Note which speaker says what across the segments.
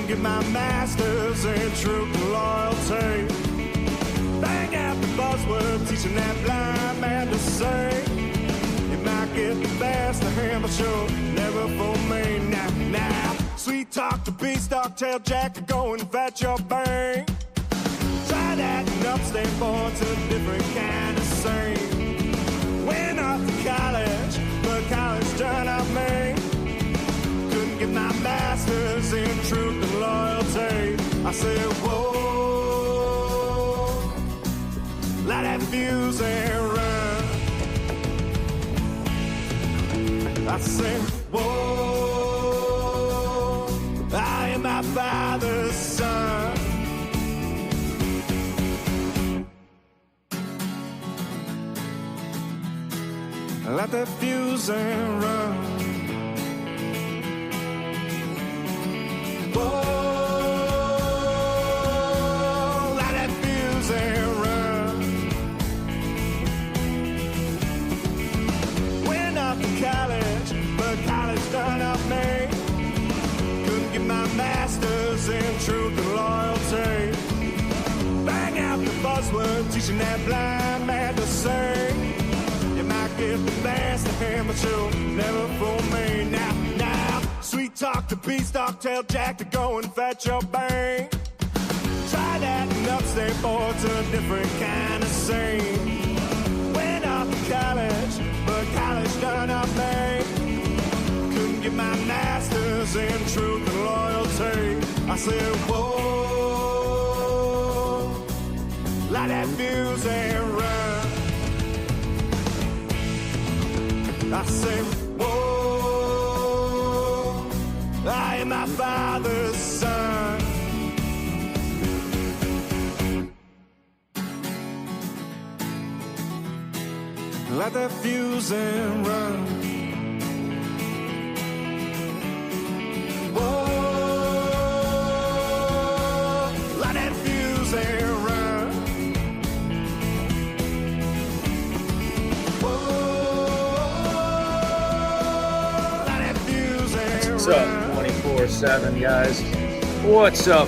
Speaker 1: Couldn't get my masters in truth and loyalty. Bang out the buzzword, teaching that blind man to say, you might get the best of him, but sure, never for me. Now, sweet talk to beast, dog tail jack, go and fetch your bang. Try that and upstate for it's a different kind of scene. Went off to college, but college turned out me. Couldn't get my masters in truth and loyalty. I said, whoa, light that fuse and run. I said, whoa, I am my father's son. Light that fuse and run. Whoa, light that fuse and run. Went off to college, but college done up me. Couldn't get my masters in truth and loyalty. Bang out the buzzword, teaching that blind man to sing. You might get the best of him, but you'll never fool me. Now, sweet talk to beast, dog tail jack to go and fetch your bang. Try that and upstate boy, it's a different kind of scene. Went off to college, but college done up me. Couldn't get my masters in truth and loyalty. I said, whoa, light that fuse and run. I say, whoa, I am my father's son. Light that fuse and run. Whoa, light that fuse and run. Whoa.
Speaker 2: What's up, 24/7 guys? What's up?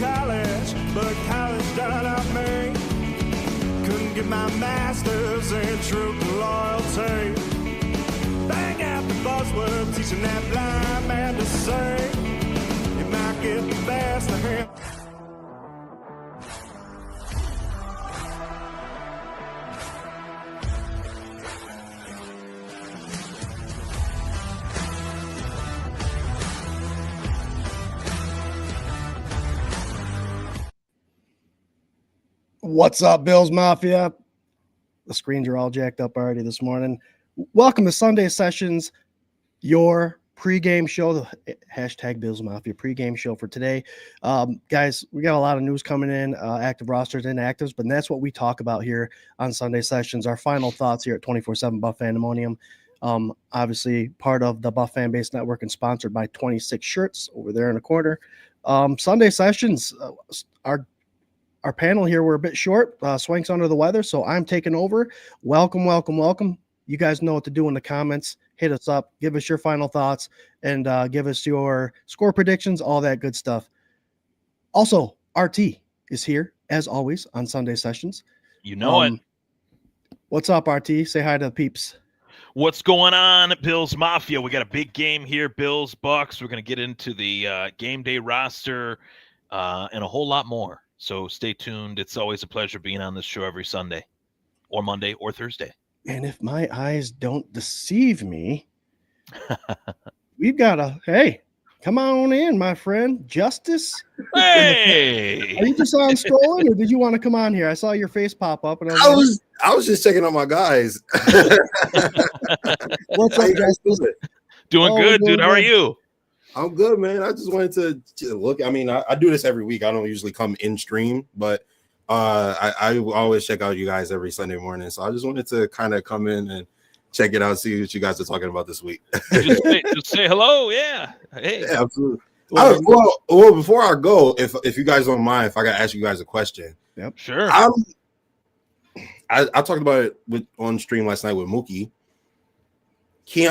Speaker 1: College, but college done up me. Couldn't get my masters in truth and loyalty. Bang out the buzzword, teaching that blind man to say, you might get the best of him.
Speaker 3: What's up, Bills Mafia? The screens are all jacked up already this morning. Welcome to Sunday Sessions, your pregame show, the hashtag Bills Mafia pregame show for today. Guys, we got a lot of news coming in, active rosters, inactives, but that's what we talk about here on Sunday Sessions. Our final thoughts here at 24/7 Buff Fandemonium. Obviously, part of the Buff Fan Base Network and sponsored by 26 Shirts over there in the corner. Sunday Sessions, our panel here, we're a bit short. Swank's under the weather, so I'm taking over. Welcome. You guys know what to do in the comments. Hit us up. Give us your final thoughts and give us your score predictions, all that good stuff. Also, RT is here, as always, on Sunday Sessions.
Speaker 4: You know it.
Speaker 3: What's up, RT? Say hi to the peeps.
Speaker 4: What's going on, Bills Mafia? We got a big game here, Bills, Bucks. We're going to get into the game day roster and a whole lot more. So stay tuned. It's always a pleasure being on this show every Sunday or Monday or Thursday.
Speaker 3: And if my eyes don't deceive me, we've got hey, come on in, my friend, Justice.
Speaker 4: Hey,
Speaker 3: are you just on scrolling, or did you want to come on here? I saw your face pop up, and
Speaker 5: I was just checking on my guys.
Speaker 3: What's up, guys?
Speaker 4: Doing good, dude. How are you?
Speaker 5: I'm good, man. I just wanted to look. I mean, I do this every week. I don't usually come in stream, but I always check out you guys every Sunday morning. So I just wanted to kind of come in and check it out, see what you guys are talking about this week.
Speaker 4: just say hello. Yeah. Hey.
Speaker 5: Yeah, absolutely. Well, before I go, if you guys don't mind, if I got to ask you guys a question.
Speaker 3: Yep.
Speaker 4: Sure.
Speaker 5: I talked about it on stream last night with Mookie.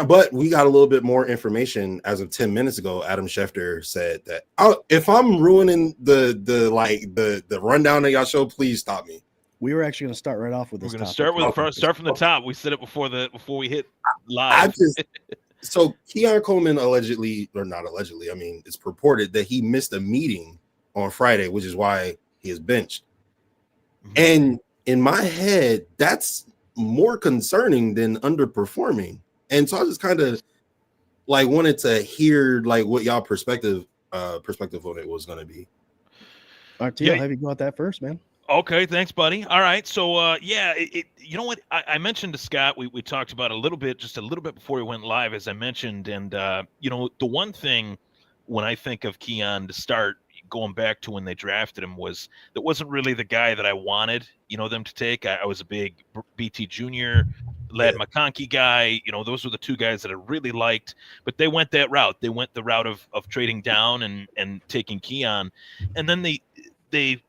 Speaker 5: But we got a little bit more information as of 10 minutes ago. Adam Schefter said that if I'm ruining the rundown of y'all show, please stop me.
Speaker 3: We were actually going to start right off with this.
Speaker 4: We're going to start from the top. We said it before we hit live.
Speaker 5: So Keon Coleman allegedly, or not allegedly, I mean, it's purported that he missed a meeting on Friday, which is why he is benched. Mm-hmm. And in my head, that's more concerning than underperforming. And so I just kind of wanted to hear what y'all perspective on it was going to be.
Speaker 3: I'll have you go at that first, man.
Speaker 4: Okay, thanks, buddy. All right, so you know what? I mentioned to Scott, we talked about just a little bit before we went live, as I mentioned, and the one thing when I think of Keon to start, going back to when they drafted him, that wasn't really the guy that I wanted them to take. I was a big BT Jr. Lad McConkey guy. Those were the two guys that I really liked, but they went that route. They went the route of trading down and taking Keon, and then they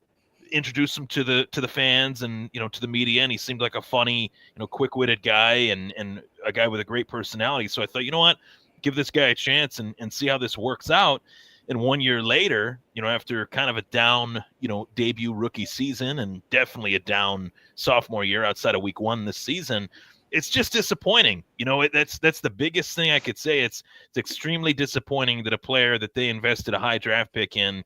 Speaker 4: introduced him to the fans and to the media, and he seemed like a funny, quick-witted guy and a guy with a great personality. So I thought, you know what, give this guy a chance and see how this works out. And 1 year later, after kind of a down, debut rookie season and definitely a down sophomore year outside of week 1 this season, it's just disappointing. That's the biggest thing I could say. It's extremely disappointing that a player that they invested a high draft pick in,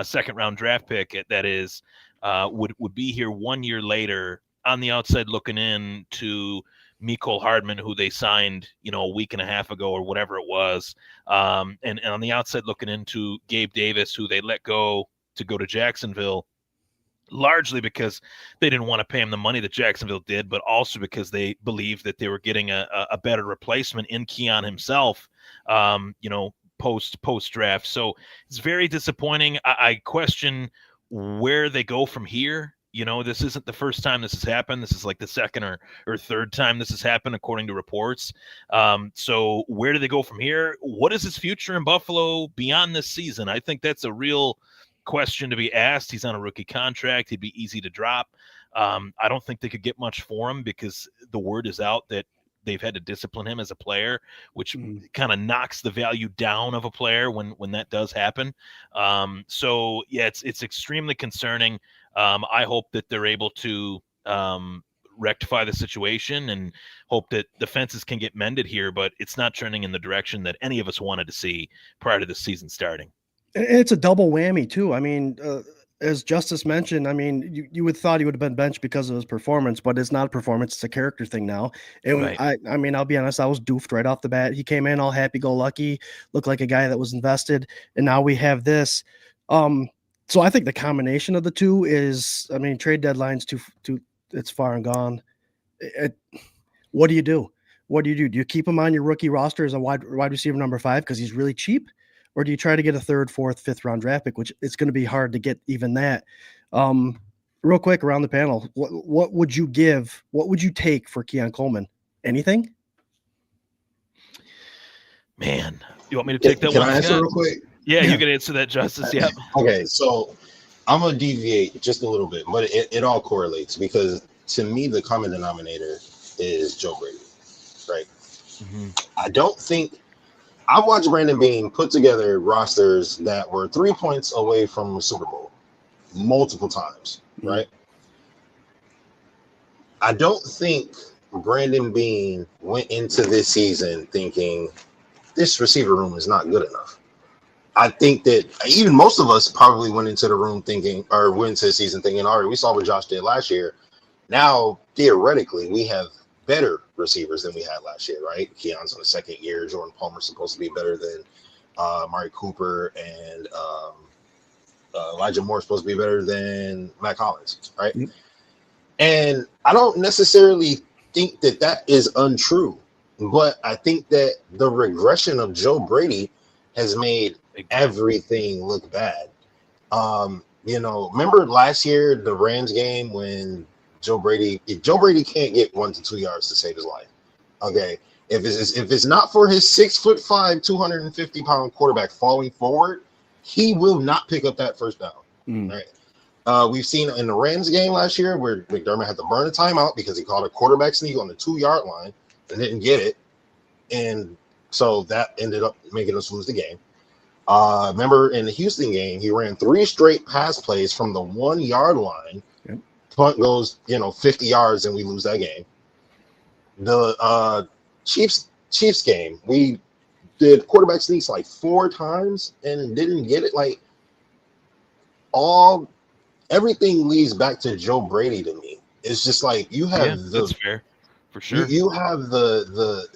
Speaker 4: second round draft pick, that is, would be here 1 year later on the outside looking in to Mecole Hardman, who they signed, a week and a half ago or whatever it was. And on the outside looking into Gabe Davis, who they let go to Jacksonville, largely because they didn't want to pay him the money that Jacksonville did, but also because they believed that they were getting a better replacement in Keon himself, post draft. So it's very disappointing. I question where they go from here. This isn't the first time this has happened. This is like the second or third time this has happened, according to reports. So where do they go from here? What is his future in Buffalo beyond this season? I think that's a real question to be asked. He's on a rookie contract. He'd be easy to drop. I don't think they could get much for him because the word is out that they've had to discipline him as a player, which kind of knocks the value down of a player when that does happen. So yeah, it's extremely concerning. I hope that they're able to rectify the situation and hope that the fences can get mended here, but it's not turning in the direction that any of us wanted to see prior to the season starting.
Speaker 3: It's a double whammy too. I mean, as Justice mentioned, I mean, you would thought he would have been benched because of his performance, but it's not a performance; it's a character thing now. And right. I mean, I'll be honest, I was doofed right off the bat. He came in all happy-go-lucky, looked like a guy that was invested, and now we have this. So I think the combination of the two is, I mean, trade deadline's too it's far and gone. What do you do? What do you do? Do you keep him on your rookie roster as a wide receiver number 5 because he's really cheap? Or do you try to get a 3rd, 4th, 5th round draft pick, which it's going to be hard to get even that? Real quick around the panel, what would you give? What would you take for Keon Coleman? Anything?
Speaker 4: Man, you want me to take that
Speaker 6: Can
Speaker 4: one?
Speaker 6: I answer real quick?
Speaker 4: Yeah, you can answer that, Justice. Yeah.
Speaker 6: Okay, so I'm going to deviate just a little bit, but it all correlates because to me, the common denominator is Joe Brady, right? Mm-hmm. I don't think I've watched Brandon Beane put together rosters that were 3 points away from the Super Bowl multiple times, right? I don't think Brandon Beane went into this season thinking this receiver room is not good enough. I think that even most of us probably went into the season thinking, all right, we saw what Josh did last year. Now, theoretically, we have better receivers than we had last year, right? Keon's on the 2nd year. Jordan Palmer's supposed to be better than Amari Cooper, and Elijah Moore's supposed to be better than Matt Collins, right? Mm-hmm. And I don't necessarily think that is untrue, but I think that the regression of Joe Brady has made everything look bad. Remember last year, the Rams game when Joe Brady can't get 1 to 2 yards to save his life. Okay. If it's not for his 6'5", 250-pound quarterback falling forward, he will not pick up that first down. Right. We've seen in the Rams game last year where McDermott had to burn a timeout because he called a quarterback sneak on the 2-yard line and didn't get it. And so that ended up making us lose the game. Remember in the Houston game, he ran 3 straight pass plays from the 1-yard line.
Speaker 3: Yep.
Speaker 6: Punt goes, 50 yards and we lose that game. The Chiefs game, we did quarterback sneaks like 4 times and didn't get it. Like everything leads back to Joe Brady to me. It's just like you have
Speaker 4: that's fair for sure.
Speaker 6: You have the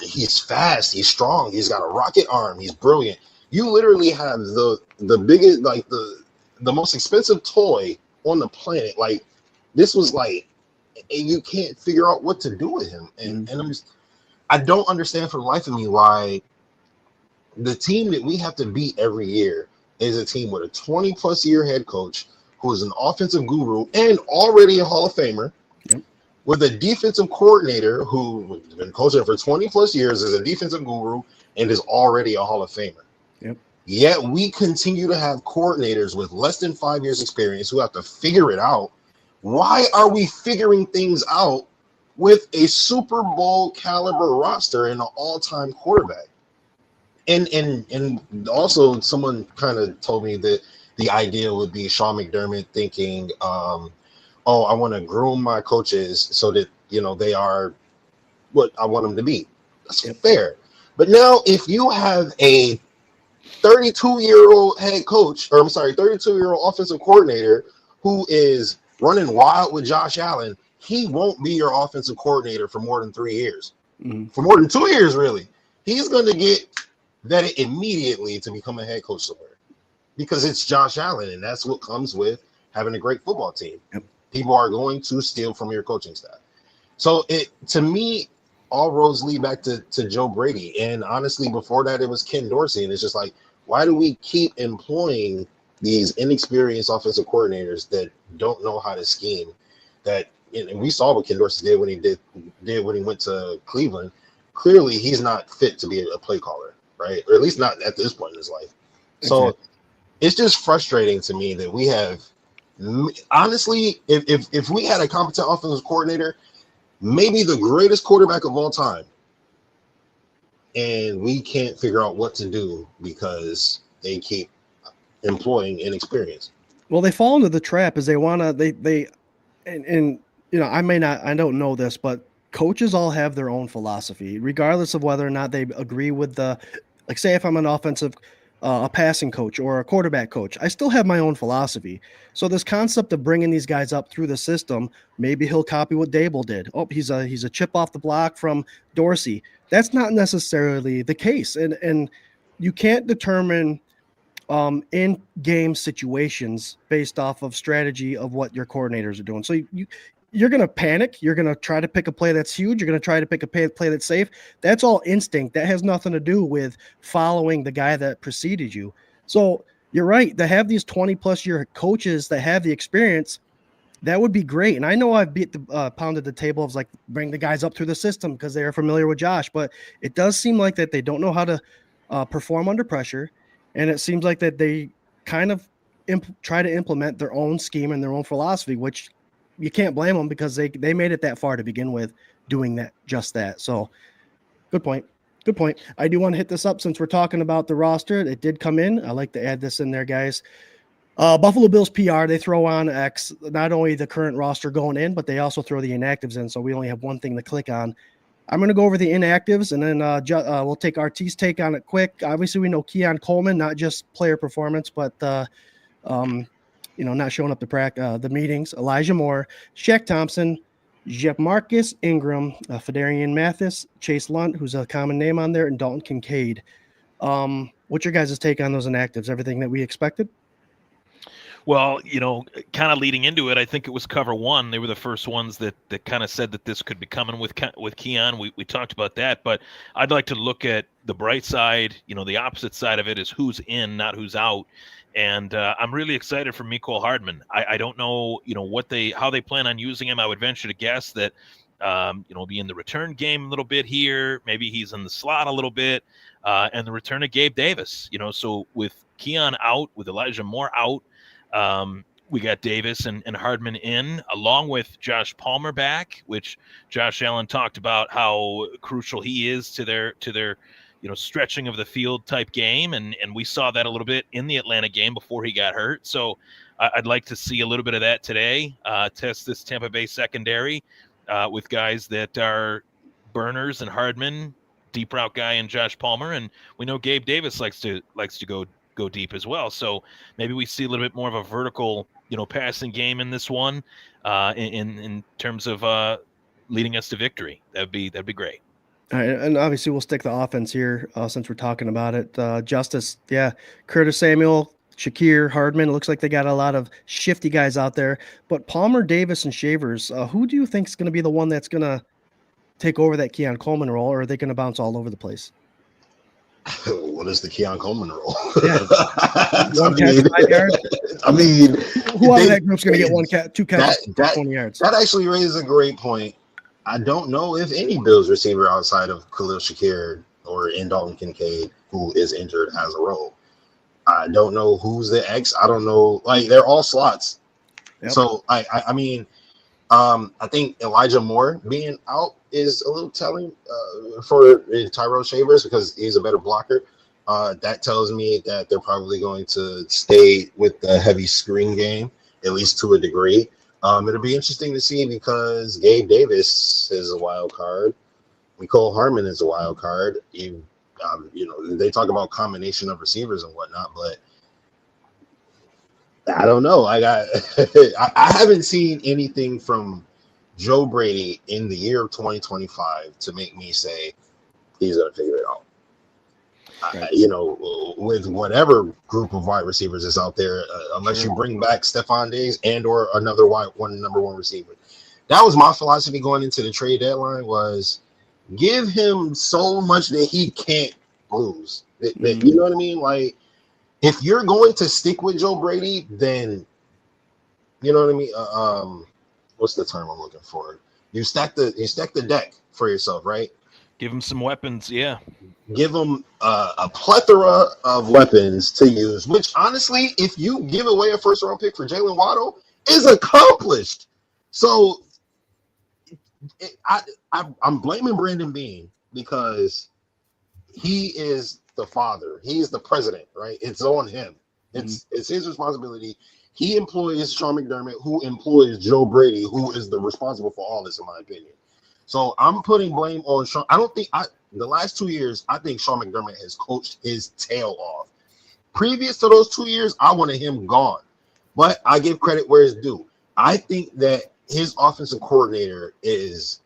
Speaker 6: he's fast, he's strong, he's got a rocket arm, he's brilliant. You literally have the biggest, like the most expensive toy on the planet. Like this was like, and you can't figure out what to do with him. And I don't understand for the life of me why the team that we have to beat every year is a team with a 20+ year head coach who is an offensive guru and already a Hall of Famer. With a defensive coordinator who has been coaching for 20+ years as a defensive guru and is already a Hall of Famer. Yet we continue to have coordinators with less than 5 years experience who have to figure it out. Why are we figuring things out with a Super Bowl caliber roster and an all-time quarterback? And also someone kind of told me that the idea would be Sean McDermott thinking, I want to groom my coaches so that, they are what I want them to be. That's fair. But now if you have a 32-year-old head coach, 32-year-old offensive coordinator who is running wild with Josh Allen, he won't be your offensive coordinator for more than 3 years. For more than 2 years, really. He's going to get vetted immediately to become a head coach somewhere because it's Josh Allen, and that's what comes with having a great football team. People are going to steal from your coaching staff. So to me, all roads lead back to Joe Brady. And honestly, before that, it was Ken Dorsey. And it's just like, why do we keep employing these inexperienced offensive coordinators that don't know how to scheme? And we saw what Ken Dorsey did when he went to Cleveland. Clearly, he's not fit to be a play caller, right? Or at least not at this point in his life. So it's just frustrating to me that we have. Honestly, if we had a competent offensive coordinator, maybe the greatest quarterback of all time, and we can't figure out what to do because they keep employing inexperience.
Speaker 3: Well, they fall into the trap as they want to, I don't know this, but coaches all have their own philosophy, regardless of whether or not they agree with say if I'm an offensive a passing coach or a quarterback coach, I still have my own philosophy. So this concept of bringing these guys up through the system, maybe he'll copy what Dable did. Oh, he's a chip off the block from Dorsey. That's not necessarily the case. And you can't determine in-game situations based off of strategy of what your coordinators are doing. So you're going to panic. You're going to try to pick a play that's huge. You're going to try to pick a play that's safe. That's all instinct. That has nothing to do with following the guy that preceded you. So you're right. To have these 20+ year coaches that have the experience, that would be great. And I know I've pounded the table of like bring the guys up through the system because they are familiar with Josh, but it does seem like that they don't know how to perform under pressure. And it seems like that they kind of try to implement their own scheme and their own philosophy, which you can't blame them because they made it that far to begin with doing just that. So good point. I do want to hit this up since we're talking about the roster. It did come in. I like to add this in there, guys. Buffalo Bills PR, they throw on X, not only the current roster going in, but they also throw the inactives in. So we only have one thing to click on. I'm going to go over the inactives and then we'll take RT's take on it quick. Obviously we know Keon Coleman, not just player performance, but not showing up to the meetings. Elijah Moore, Shaq Thompson, Jeff Marcus, Ingram, Fedarian Mathis, Chase Lunt, who's a common name on there, and Dalton Kincaid. What's your guys' take on those inactives? Everything that we expected?
Speaker 4: Well, kind of leading into it, I think it was cover one. They were the first ones that kind of said that this could be coming with Keon. We talked about that, but I'd like to look at the bright side. The opposite side of it is who's in, not who's out. And I'm really excited for Mecole Hardman. I don't know, how they plan on using him. I would venture to guess that, be in the return game a little bit here. Maybe he's in the slot a little bit, and the return of Gabe Davis. So with Keon out, with Elijah Moore out. We got Davis and Hardman in, along with Josh Palmer back, which Josh Allen talked about how crucial he is to their stretching of the field type game, and we saw that a little bit in the Atlanta game before he got hurt. So I'd like to see a little bit of that today. Test this Tampa Bay secondary with guys that are burners and Hardman, deep route guy, and Josh Palmer, and we know Gabe Davis likes to go deep as well. So maybe we see a little bit more of a vertical, passing game in this one, in terms of leading us to victory. That'd be great.
Speaker 3: All right, and obviously we'll stick the offense here since we're talking about it. Justice, Curtis Samuel, Shakir, Hardman. It looks like they got a lot of shifty guys out there. But Palmer, Davis, and Shavers, who do you think is going to be the one that's going to take over that Keon Coleman role, or are they going to bounce all over the place?
Speaker 6: What is the Keon Coleman role?
Speaker 3: Yeah. One catch, 5 yards.
Speaker 6: I mean,
Speaker 3: who out of that group's going to get two catches, 20 yards?
Speaker 6: That actually raises a great point. I don't know if any Bills receiver outside of Khalil Shakir or Dalton Kincaid, who is injured, has a role. I don't know who's the X. I don't know. Like, they're all slots. Yep. So I mean, I think Elijah Moore being out is a little telling for Tyrell Shavers because he's a better blocker. That tells me that they're probably going to stay with the heavy screen game, at least to a degree. It'll be interesting to see because Gabe Davis is a wild card. Mecole Hardman is a wild card. They talk about combination of receivers and whatnot, but I don't know. I haven't seen anything from Joe Brady in the year of 2025 to make me say he's going to figure it out. Right. With whatever group of wide receivers is out there, unless you bring back Stephon Diggs and or another number one receiver. That was my philosophy going into the trade deadline was give him so much that he can't lose. You know what I mean? Like, if you're going to stick with Joe Brady, then you know what I mean? What's the term I'm looking for? You stack the deck for yourself, right?
Speaker 4: Give him some weapons, yeah.
Speaker 6: Give him a plethora of weapons to use, which honestly, if you give away a first-round pick for Jalen Waddle, is accomplished. So I'm blaming Brandon Beane because he is the father. He's the president, right? It's on him. It's his responsibility. He employs Sean McDermott, who employs Joe Brady, who is the responsible for all this, in my opinion. So I'm putting blame on Sean. The last 2 years, I think Sean McDermott has coached his tail off. Previous to those 2 years, I wanted him gone. But I give credit where it's due. I think that his offensive coordinator is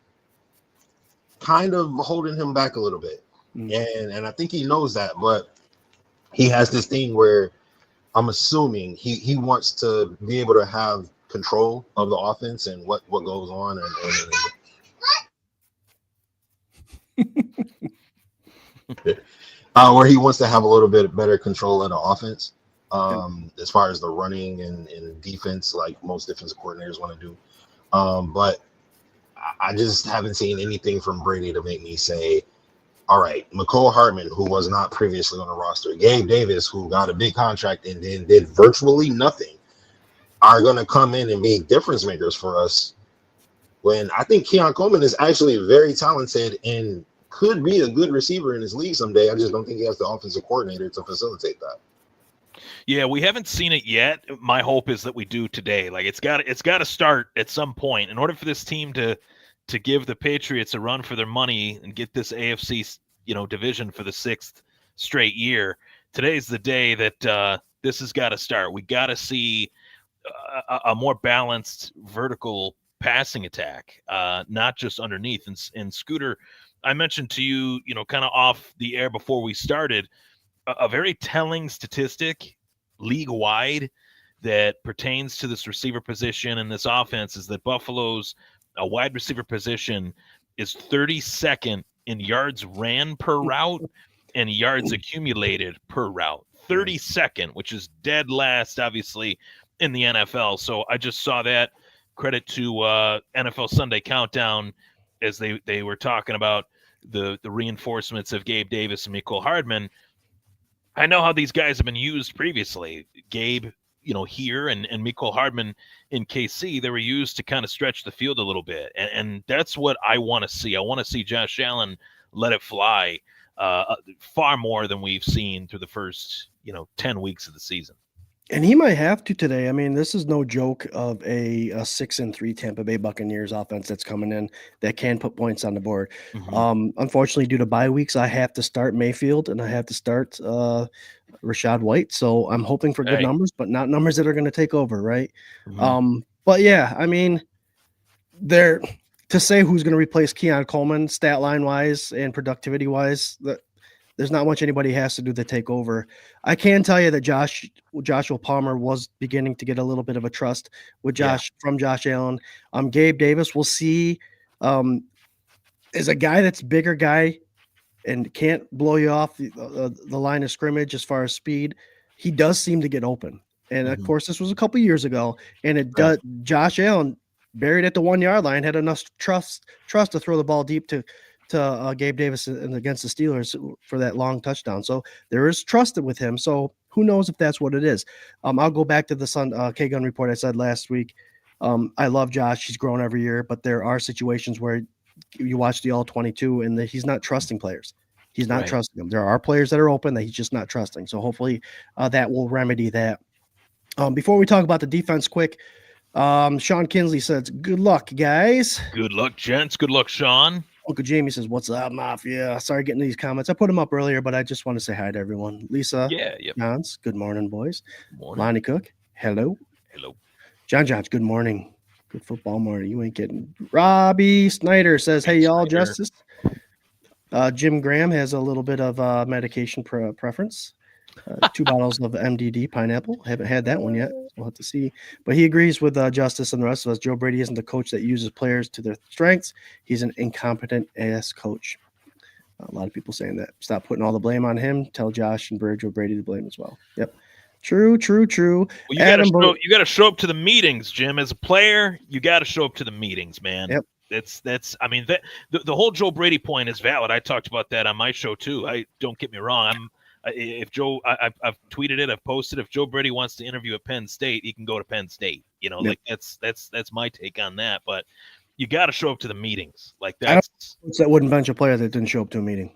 Speaker 6: kind of holding him back a little bit. And I think he knows that. But he has this thing where I'm assuming he wants to be able to have control of the offense and what goes on. Where he wants to have a little bit better control of the offense as far as the running and defense, like most defensive coordinators want to do. But I just haven't seen anything from Brady to make me say, all right, Mecole Hardman, who was not previously on the roster, Gabe Davis, who got a big contract and then did virtually nothing, are going to come in and be difference makers for us. When I think Keon Coleman is actually very talented and could be a good receiver in his league someday. I just don't think he has the offensive coordinator to facilitate that.
Speaker 4: Yeah, we haven't seen it yet. My hope is that we do today. Like it's got to start at some point in order for this team to give the Patriots a run for their money and get this AFC division for the 6th straight year. Today's the day that this has got to start. We got to see a more balanced vertical passing attack, not just underneath. And Scooter, I mentioned to you, kind of off the air before we started, a very telling statistic league-wide that pertains to this receiver position and this offense is that Buffalo's wide receiver position is 32nd in yards ran per route and yards accumulated per route. 32nd, which is dead last, obviously, in the NFL. So I just saw that. Credit to NFL Sunday Countdown as they were talking about the reinforcements of Gabe Davis and Mecole Hardman. I know how these guys have been used previously. Gabe, here and Mecole Hardman in KC, they were used to kind of stretch the field a little bit. And that's what I want to see. I want to see Josh Allen let it fly far more than we've seen through the first, 10 weeks of the season.
Speaker 3: And he might have to today. I mean, this is no joke of a 6-3 Tampa Bay Buccaneers offense that's coming in that can put points on the board. Unfortunately, due to bye weeks, I have to start Mayfield and I have to start Rachaad White. So I'm hoping for good numbers, but not numbers that are going to take over, right? But yeah, I mean, to say who's going to replace Keon Coleman stat line wise and productivity wise, there's not much anybody has to do to take over. I can tell you that Joshua Palmer was beginning to get a little bit of a trust with from Josh Allen. Gabe Davis, we'll see, is a guy that's bigger guy and can't blow you off the line of scrimmage as far as speed. He does seem to get open. And of course, this was a couple years ago, and Josh Allen, buried at the 1 yard line, had enough trust to throw the ball deep to Gabe Davis and against the Steelers for that long touchdown. So there is trust with him. So who knows if that's what it is. I'll go back to the K-Gun report I said last week. I love Josh. He's grown every year, but there are situations where you watch the All-22 and he's not trusting players. He's not trusting them. There are players that are open that he's just not trusting. So hopefully that will remedy that. Before we talk about the defense quick, Sean Kinsley says, good luck, guys.
Speaker 4: Good luck, gents. Good luck, Sean.
Speaker 3: Uncle Jamie says, what's up, Mafia? Sorry getting these comments. I put them up earlier, but I just want to say hi to everyone. Lisa Johns, good morning, boys.
Speaker 4: Good morning.
Speaker 3: Lonnie Cook, hello.
Speaker 4: Hello.
Speaker 3: John Johns, good morning. Good football morning. You ain't getting. Robbie Snyder says, hey, y'all, Justice. Jim Graham has a little bit of medication preference. 2 bottles of MDD pineapple. Haven't had that one yet. We'll have to see. But he agrees with Justice and the rest of us. Joe Brady isn't the coach that uses players to their strengths. He's an incompetent ass coach. A lot of people saying that. Stop putting all the blame on him. Tell Josh and Joe Brady to blame as well. Yep. True. Well,
Speaker 4: you got to show up to the meetings, Jim. As a player, you got to show up to the meetings, man.
Speaker 3: Yep.
Speaker 4: I mean, the whole Joe Brady point is valid. I talked about that on my show too. Don't get me wrong. I've tweeted it, I've posted. If Joe Brady wants to interview at Penn State, he can go to Penn State. Like that's my take on that. But you got to show up to the meetings. Like that
Speaker 3: wouldn't bench a player that didn't show up to a meeting.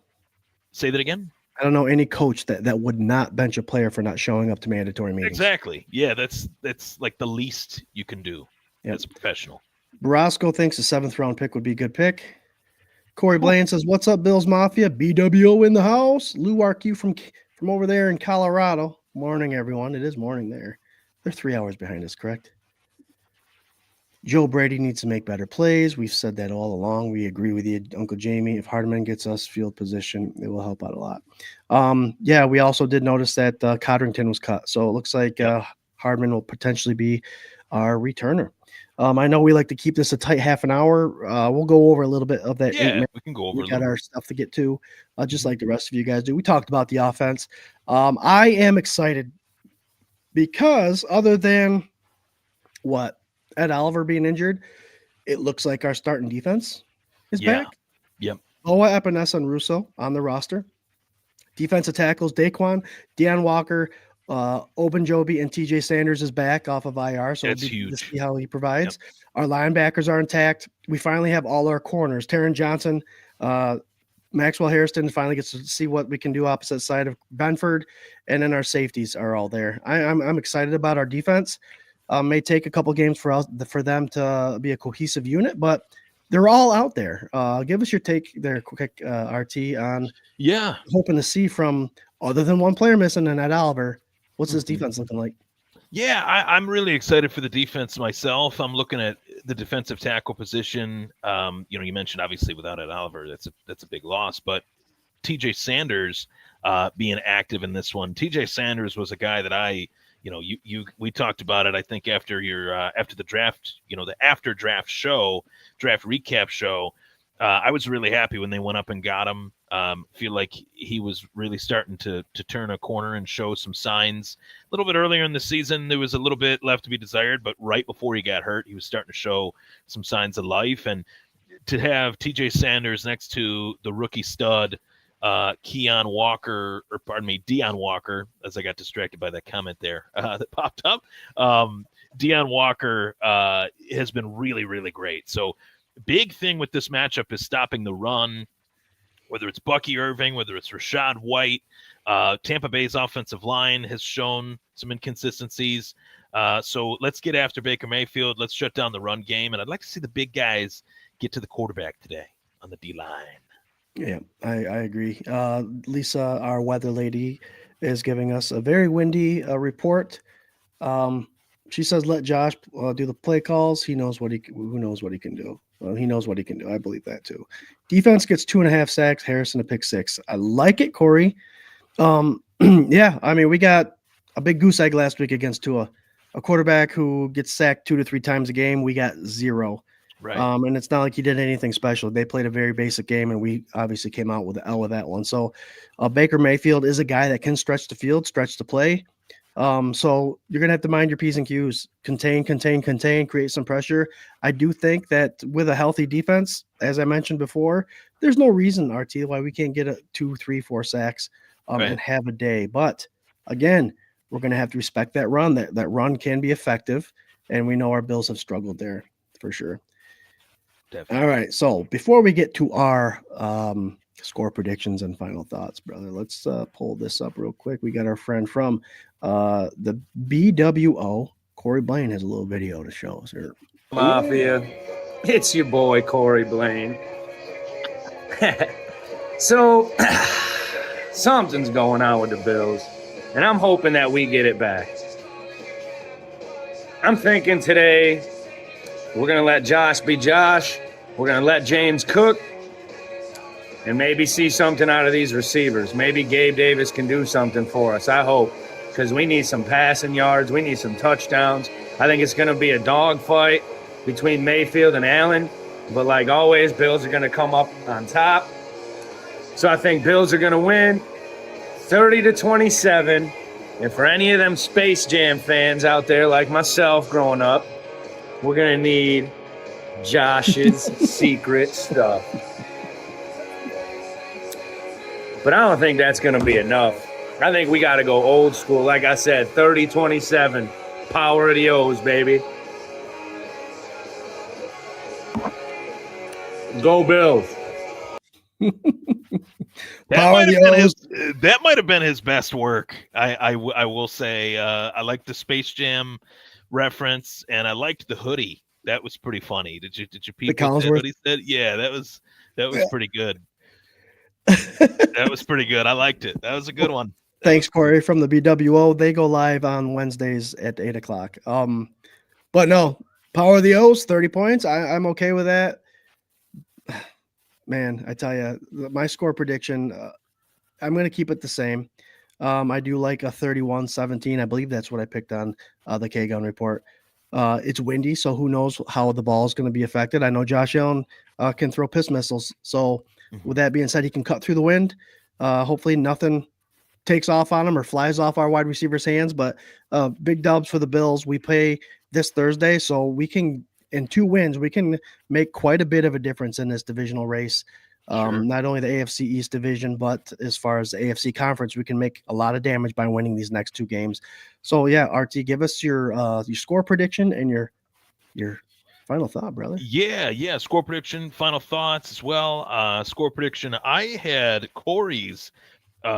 Speaker 3: Say
Speaker 4: that again.
Speaker 3: I don't know any coach that would not bench a player for not showing up to mandatory meetings.
Speaker 4: Exactly. Yeah, that's like the least you can do as a professional.
Speaker 3: Borosco thinks a 7th round pick would be a good pick. Corey Blaine says, what's up, Bills Mafia? BWO in the house. Lou RQ from over there in Colorado. Morning, everyone. It is morning there. They're 3 hours behind us, correct? Joe Brady needs to make better plays. We've said that all along. We agree with you, Uncle Jamie. If Hardman gets us field position, it will help out a lot. We also did notice that Codrington was cut. So it looks like Hardman will potentially be our returner. I know we like to keep this a tight half an hour. We'll go over a little bit of that.
Speaker 4: Yeah, we can go over.
Speaker 3: We got our stuff to get to, just like the rest of you guys do. We talked about the offense. I am excited because other than Ed Oliver being injured, it looks like our starting defense is back.
Speaker 4: Yep.
Speaker 3: Oa Epinesa and Russo on the roster. Defensive tackles, Daquan, Deion Walker, Ogunjobi, and TJ Sanders is back off of IR, so
Speaker 4: that's
Speaker 3: huge
Speaker 4: to
Speaker 3: see how he provides. Yep. Our linebackers are intact. We finally have all our corners. Taron Johnson, Maxwell Hairston finally gets to see what we can do opposite side of Benford, and then our safeties are all there. I'm excited about our defense. May take a couple games for them to be a cohesive unit, but they're all out there. Give us your take there, quick, RT, on hoping to see from other than one player missing and Ed Oliver. What's this defense looking like?
Speaker 4: Yeah, I'm really excited for the defense myself. I'm looking at the defensive tackle position. You mentioned obviously without Ed Oliver, that's a big loss. But TJ Sanders being active in this one. TJ Sanders was a guy that I we talked about it, I think, after after the draft, the after draft recap show. I was really happy when they went up and got him. Feel like he was really starting to turn a corner and show some signs. A little bit earlier in the season, there was a little bit left to be desired, but right before he got hurt, he was starting to show some signs of life. And to have TJ Sanders next to the rookie stud, Deion Walker, as I got distracted by that comment there that popped up. Deion Walker has been really, really great. So big thing with this matchup is stopping the run, whether it's Bucky Irving, whether it's Rashad White. Tampa Bay's offensive line has shown some inconsistencies. So let's get after Baker Mayfield. Let's shut down the run game. And I'd like to see the big guys get to the quarterback today on the D-line.
Speaker 3: Yeah, I agree. Lisa, our weather lady, is giving us a very windy report. She says, let Josh do the play calls. Who knows what he can do. He knows what he can do. I believe that too. Defense gets 2.5 sacks. Harrison a pick 6. I like it, Corey. Yeah, I mean, we got a big goose egg last week against Tua, a quarterback who gets sacked 2 to 3 times a game. We got 0.
Speaker 4: Right.
Speaker 3: And it's not like he did anything special. They played a very basic game, and we obviously came out with an L with that one. So Baker Mayfield is a guy that can stretch the field, stretch the play. So you're going to have to mind your P's and Q's, contain, create some pressure. I do think that with a healthy defense, as I mentioned before, there's no reason, RT, why we can't get 2, 3, 4 sacks and have a day. But again, we're going to have to respect that run. That run can be effective, and we know our Bills have struggled there for sure. Definitely. All right. So before we get to our score predictions and final thoughts, brother, let's pull this up real quick. We got our friend from the BWO. Corey Blaine has a little video to show us here.
Speaker 2: Mafia. It's your boy, Corey Blaine. So something's going on with the Bills, and I'm hoping that we get it back. I'm thinking today we're going to let Josh be Josh. We're going to let James cook and maybe see something out of these receivers. Maybe Gabe Davis can do something for us, I hope, because we need some passing yards. We need some touchdowns. I think it's going to be a dogfight between Mayfield and Allen. But like always, Bills are going to come up on top. So I think Bills are going to win 30-27. And for any of them Space Jam fans out there like myself growing up, we're going to need Josh's secret stuff. But I don't think that's going to be enough. I think we got to go old school. Like I said, 30-27. Power of the O's, baby. Go Bills.
Speaker 4: That might have been his best work. I will say I like the Space Jam reference, and I liked the hoodie. That was pretty funny. Did you people what hoodie said? Yeah, that was pretty good. That was pretty good. I liked it. That was a good one.
Speaker 3: Thanks, Corey, from the BWO. They go live on Wednesdays at 8:00. But no, power of the O's, 30 points. I'm okay with that. Man, I tell you, my score prediction, I'm going to keep it the same. I do like a 31-17. I believe that's what I picked on the K-Gun report. It's windy, so who knows how the ball is going to be affected. I know Josh Allen can throw piss missiles. So with that being said, he can cut through the wind. Hopefully nothing takes off on him or flies off our wide receivers' hands. But big dubs for the Bills. We play this Thursday, so we can – in 2 wins, we can make quite a bit of a difference in this divisional race. Sure. Not only the AFC East division, but as far as the AFC conference, we can make a lot of damage by winning these next 2 games. So yeah, RT, give us your score prediction and your final thought, brother.
Speaker 4: Yeah. Score prediction, final thoughts as well. Score prediction. I had Corey's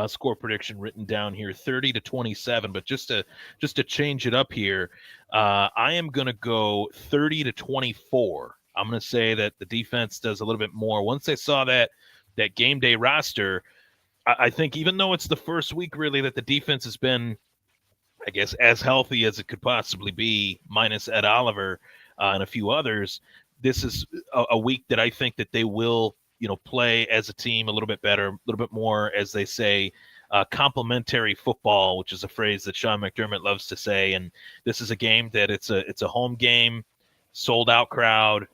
Speaker 4: score prediction written down here, 30-27, but just to change it up here, I am going to go 30-24. I'm going to say that the defense does a little bit more. Once I saw that game day roster, I think even though it's the first week really that the defense has been, I guess, as healthy as it could possibly be, minus Ed Oliver and a few others, this is a week that I think that they will, play as a team a little bit better, a little bit more, as they say, complementary football, which is a phrase that Sean McDermott loves to say. And this is a game that it's a home game, sold out crowd.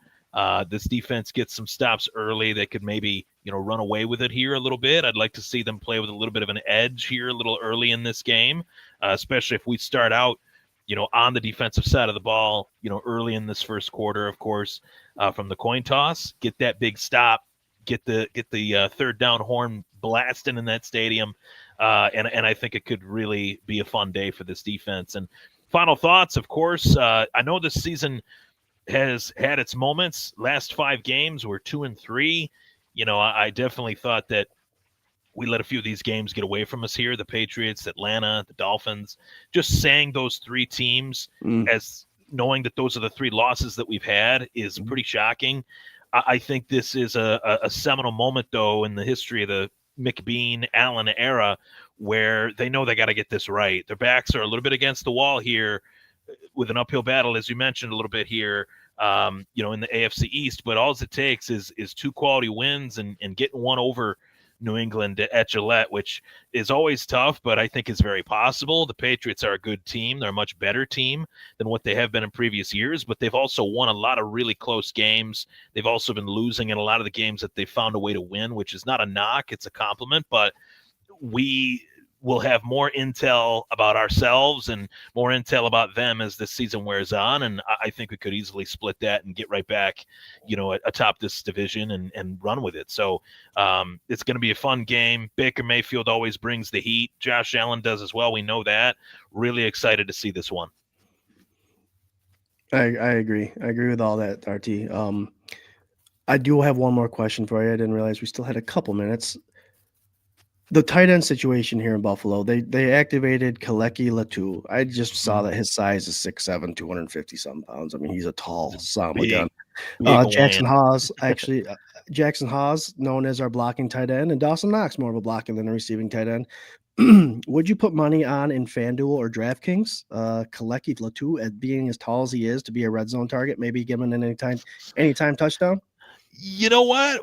Speaker 4: This defense gets some stops early. They could maybe, run away with it here a little bit. I'd like to see them play with a little bit of an edge here a little early in this game, especially if we start out, on the defensive side of the ball, early in this first quarter, of course, from the coin toss, get that big stop, get the third down horn blasting in that stadium. And I think it could really be a fun day for this defense. And final thoughts, of course, I know this season has had its moments. Last 5 games were 2-3. I definitely thought that we let a few of these games get away from us here. The Patriots, Atlanta, the Dolphins, just saying those 3 teams as knowing that those are the 3 losses that we've had is pretty shocking. I think this is a seminal moment, though, in the history of the McBean-Allen era where they know they got to get this right. Their backs are a little bit against the wall here with an uphill battle, as you mentioned a little bit here, in the AFC East. But all it takes is 2 quality wins and getting one over New England at Gillette, which is always tough, but I think is very possible. The Patriots are a good team. They're a much better team than what they have been in previous years, but they've also won a lot of really close games. They've also been losing in a lot of the games that they found a way to win, which is not a knock. It's a compliment, but we will have more intel about ourselves and more intel about them as this season wears on. And I think we could easily split that and get right back, atop this division and run with it. So it's going to be a fun game. Baker Mayfield always brings the heat. Josh Allen does as well. We know that. Really excited to see this one.
Speaker 3: I agree. I agree with all that, RT. I do have one more question for you. I didn't realize we still had a couple minutes. The tight end situation here in Buffalo, they activated Kalecki Latu. I just saw that his size is 6'7", 250-something pounds. I mean, he's a tall son of a gun. Jackson Haas, known as our blocking tight end, and Dawson Knox, more of a blocking than a receiving tight end. Would you put money on in FanDuel or DraftKings, Kalecki Latu, at being as tall as he is to be a red zone target, maybe given an anytime touchdown?
Speaker 4: You know what?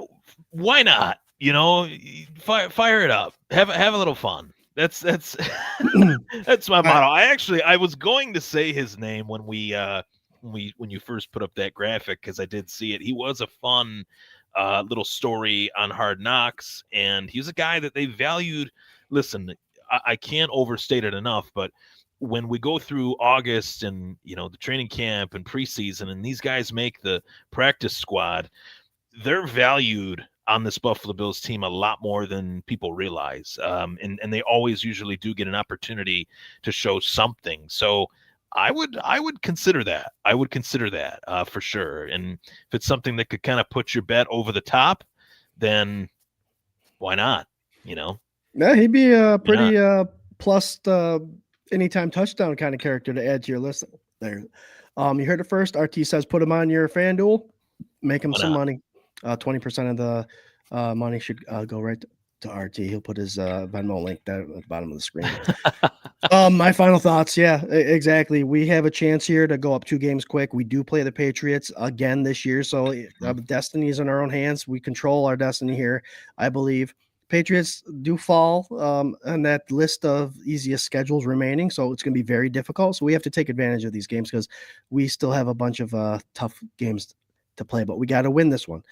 Speaker 4: Why not? Fire it up. Have a little fun. That's that's my motto. I was going to say his name when when you first put up that graphic, because I did see it. He was a fun little story on Hard Knocks, and he's a guy that they valued. Listen, I can't overstate it enough, but when we go through August and the training camp and preseason, and these guys make the practice squad, they're valued on this Buffalo Bills team a lot more than people realize. And they always usually do get an opportunity to show something. So I would consider that. I would consider that for sure. And if it's something that could kind of put your bet over the top, then why not?
Speaker 3: Yeah, he'd be a pretty plus anytime touchdown kind of character to add to your list there. You heard it first. RT says put him on your FanDuel, make him some money. 20% of the money should go right to RT. He'll put his Venmo link there at the bottom of the screen. My final thoughts. Yeah, exactly. We have a chance here to go up 2 games quick. We do play the Patriots again this year, so destiny is in our own hands. We control our destiny here, I believe. Patriots do fall on that list of easiest schedules remaining, so it's going to be very difficult. So we have to take advantage of these games because we still have a bunch of tough games to play, but we got to win this one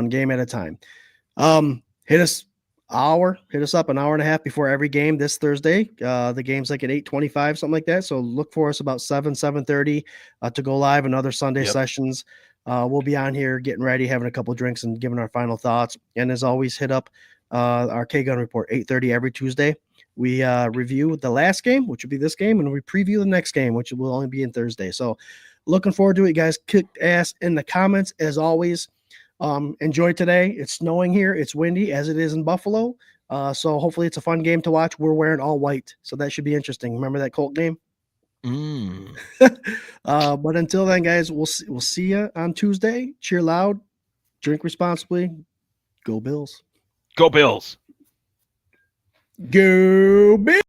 Speaker 3: game at a time. Hit us up an hour and a half before every game this Thursday. The game's like at 8:25, something like that. So look for us about 7:30 to go live, and other Sunday sessions. We'll be on here getting ready, having a couple of drinks and giving our final thoughts. And as always, hit up our K-Gun Report, 8:30 every Tuesday. We review the last game, which will be this game, and we preview the next game, which will only be in Thursday. So looking forward to it. You guys kick ass in the comments as always. Enjoy today. It's snowing here. It's windy as it is in Buffalo. So hopefully it's a fun game to watch. We're wearing all white, so that should be interesting. Remember that Colt game? But until then, guys, we'll see you on Tuesday. Cheer loud, drink responsibly. Go Bills.
Speaker 4: Go Bills.
Speaker 3: Go Bills.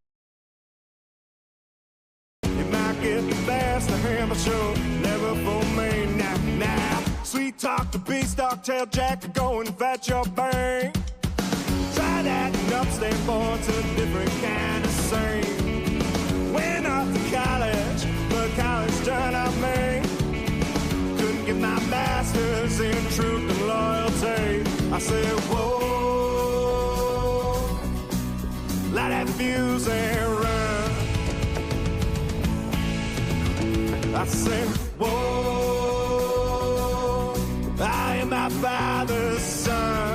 Speaker 1: Sweet talk to beast, dog tail jack to go and fetch your bang. Try Tried acting upstate, born to a different kind of sane. Went off to college, but college turned out me. Couldn't get my master's in truth and loyalty. I said, whoa, light that fuse and run. I said, whoa, I am my father's son.